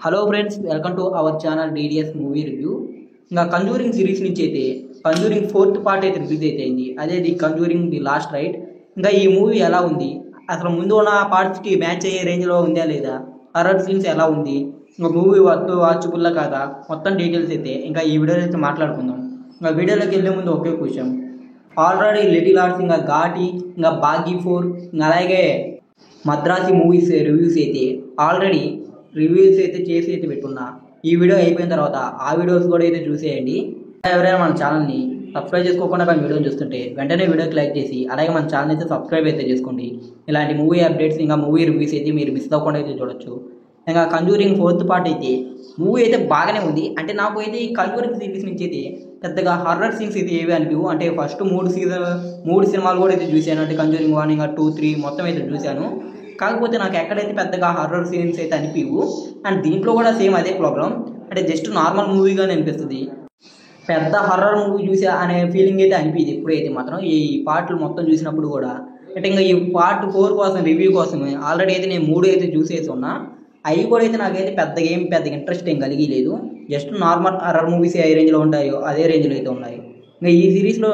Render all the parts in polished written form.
Hello friends, welcome to our channel DDS movie review. ఇంకా conjuring series నుంచి అయితే conjuring fourth part అయితే release అయితే అయింది. అదే the conjuring the last right. ఇంకా ఈ మూవీ ఎలా ఉంది, అసలు ముందు ఉన్న పార్ట్స్కి మ్యాచ్ అయ్యే రేంజ్లో ఉందా లేదా, హర్రర్ సీన్స్ ఎలా ఉంది, ఇంకా మూవీ వాచబుల్లా కాదా, మొత్తం డీటెయిల్స్ అయితే ఇంకా ఈ వీడియోలో అయితే మాట్లాడుకుందాం. ఇంకా వీడియోలోకి వెళ్ళే ముందు ఒకే క్వశ్చన్. ఆల్రెడీ లిటిల్ ఆర్ట్స్, ఇంకా ఘాటి, ఇంకా బాగీ 4, ఇంకా అలాగే మద్రాసి మూవీస్ రివ్యూస్ అయితే ఆల్రెడీ రివ్యూస్ అయితే చేసి అయితే పెట్టున్నా. ఈ వీడియో అయిపోయిన తర్వాత ఆ వీడియోస్ కూడా అయితే చూసేయండి. ఎవరైనా మన ఛానల్ని సబ్స్క్రైబ్ చేసుకోకుండా కానీ వీడియోని చూస్తుంటే వెంటనే వీడియోకి లైక్ చేసి అలాగే మన ఛానల్ అయితే సబ్స్క్రైబ్ అయితే చేసుకోండి. ఇలాంటి మూవీ అప్డేట్స్ ఇంకా మూవీ రివ్యూస్ అయితే మీరు మిస్ అవ్వకుండా అయితే చూడొచ్చు. ఇంకా కంజూరింగ్ ఫోర్త్ పార్ట్ అయితే మూవీ అయితే బాగానే ఉంది. అంటే నాకు అయితే ఈ కంజూరింగ్ సిరీస్ నుంచి అయితే పెద్దగా హర్రర్ సీన్స్ అయితే ఏవి అనిపివు. అంటే ఫస్ట్ మూడు సినిమాలు కూడా అయితే చూశాను. అంటే కంజూరింగ్ 1, ఇంకా 2, 3 మొత్తం అయితే చూశాను. కాకపోతే నాకు ఎక్కడైతే పెద్దగా హర్రర్ సీన్స్ అయితే అనిపివు. అండ్ దీంట్లో కూడా సేమ్ అదే ప్రాబ్లం. అంటే జస్ట్ నార్మల్ మూవీగానే అనిపిస్తుంది. పెద్ద హర్రర్ మూవీ చూసా అనే ఫీలింగ్ అయితే అనిపించింది ఎప్పుడైతే మాత్రం ఈ పార్ట్లు మొత్తం చూసినప్పుడు కూడా. అంటే ఇంకా ఈ పార్ట్ 4 కోసం రివ్యూ కోసమే ఆల్రెడీ అయితే నేను 3 అయితే చూసేసి ఉన్నా. అవి కూడా అయితే నాకైతే పెద్దగా ఇంట్రెస్ట్ ఏం కలిగలేదు. జస్ట్ నార్మల్ హర్రర్ మూవీస్ ఏ రేంజ్లో ఉంటాయో అదే రేంజ్లో అయితే ఉన్నాయి. ఇంకా ఈ సిరీస్లో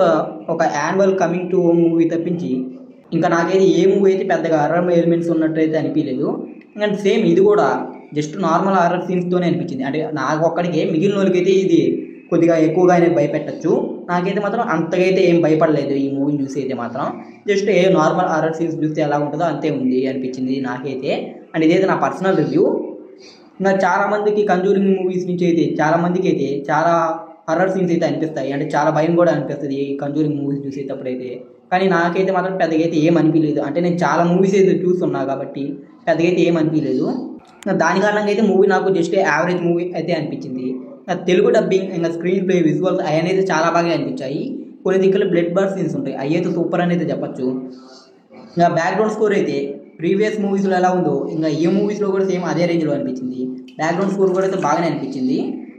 ఒక annual coming to home movie తప్పించి ఇంకా నాకైతే ఏ మూవీ అయితే పెద్దగా హర్రర్ ఎలిమెంట్స్ ఉన్నట్టు అయితే అనిపించలేదు. ఇంకా సేమ్ ఇది కూడా జస్ట్ నార్మల్ హర్రర్ సీన్స్తోనే అనిపించింది. అంటే నాకు ఒక్కడికే, మిగిలిన వాళ్ళకి అయితే ఇది కొద్దిగా ఎక్కువగానే భయపెట్టచ్చు. నాకైతే మాత్రం అంతగా అయితే ఏం భయపడలేదు ఈ మూవీని చూసి అయితే మాత్రం. Just a normal horror scenes చూస్తే ఎలా ఉంటుందో అంతే ఉంది అనిపించింది నాకైతే. అండ్ ఇదైతే నా పర్సనల్ రివ్యూ. ఇంకా చాలామందికి కంజూరింగ్ మూవీస్ నుంచి అయితే చాలామందికి అయితే చాలా హర్రర్ సీన్స్ అయితే అనిపిస్తాయి. అంటే చాలా భయం కూడా అనిపిస్తుంది ఈ కంజూరింగ్ మూవీస్ చూసేటప్పుడైతే. కానీ నాకైతే మాత్రం పెద్దగా అయితే ఏం అనిపించలేదు. అంటే నేను చాలా మూవీస్ అయితే చూస్తున్నా కాబట్టి పెద్దగా అయితే ఏం అనిపించలేదు. దాని కారణంగా అయితే మూవీ నాకు జస్ట్ యావరేజ్ మూవీ అయితే అనిపించింది. తెలుగు డబ్బింగ్, ఇంకా స్క్రీన్ ప్లే, విజువల్స్ అవన్నీ చాలా బాగా అనిపించాయి. కొన్ని దిక్కులు బ్లడ్ బర్ సీన్స్ ఉంటాయి, అవి అయితే సూపర్ అని అయితే చెప్పచ్చు. ఇంకా బ్యాక్గ్రౌండ్ స్కోర్ అయితే ప్రీవియస్ మూవీస్లో ఎలా ఉందో ఇంకా ఈ మూవీస్లో కూడా సేమ్ అదే రేంజ్లో అనిపించింది. బ్యాక్గ్రౌండ్ స్కోర్ కూడా అయితే బాగానే అనిపించింది.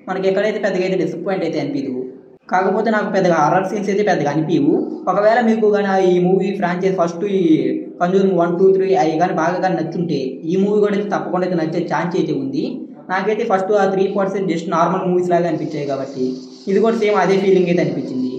మనకి ఎక్కడైతే పెద్దగా అయితే డిసప్పాయింట్ అయితే అనిపించదు. కాకపోతే నాకు పెద్దగా హర్రర్ సీన్స్ అయితే పెద్దగా అనిపించవు. ఒకవేళ మీకు కానీ ఈ మూవీ ఫ్రాంచైజ్ ఫస్ట్ ఈ కంజూరింగ్ 1, 2, 3 అవి కానీ బాగా కానీ నచ్చుంటే ఈ మూవీ కూడా అయితే తప్పకుండా అయితే నచ్చే ఛాన్స్ అయితే ఉంది. నాకైతే ఫస్ట్ ఆ 3 parts జస్ట్ నార్మల్ మూవీస్ లాగా అనిపించాయి కాబట్టి ఇది కూడా సేమ్ అదే ఫీలింగ్ అయితే అనిపించింది.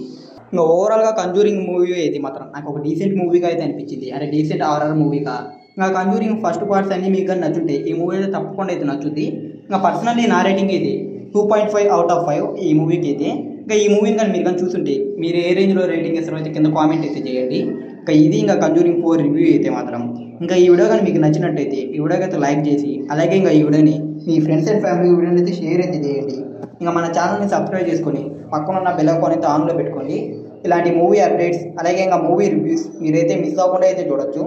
ఇంకా ఓవరాల్గా కంజూరింగ్ మూవీ అయితే మాత్రం నాకు ఒక డీసెంట్ మూవీగా అయితే అనిపించింది. అంటే డీసెంట్ హారర్ మూవీగా. ఇంకా కంజూరింగ్ ఫస్ట్ పార్ట్స్ అన్నీ మీకు కానీ నచ్చుంటే ఈ మూవీ అయితే తప్పకుండా అయితే నచ్చుద్ది. ఇంకా పర్సనల్లీ నా రేటింగ్ అయితే 2.5 out of 5 ఈ మూవీకి అయితే. ఇంకా ఈ మూవీని కానీ మీరు కానీ చూస్తుంటే మీరు ఏ రేంజ్లో రేటింగ్ ఇస్తారో అయితే కింద కామెంట్ అయితే చేయండి. ఇంకా ఇది ఇంకా కంజూరింగ్ 4 రివ్యూ అయితే మాత్రం. ఇంకా ఈ వీడియో కానీ మీకు నచ్చినట్టయితే ఈ వీడియోకి అయితే లైక్ చేసి అలాగే ఇంకా ఈ వీడియోని మీ ఫ్రెండ్స్ అండ్ ఫ్యామిలీ వీడియోని అయితే షేర్ అయితే చేయండి. ఇంకా మన ఛానల్ని సబ్స్క్రైబ్ చేసుకొని పక్కన ఉన్న బెల్ ఐకాన్ అయితే ఆన్లో పెట్టుకోండి. ఇలాంటి మూవీ అప్డేట్స్ అలాగే ఇంకా మూవీ రివ్యూస్ మీరైతే మిస్ అవ్వకుండా అయితే చూడొచ్చు.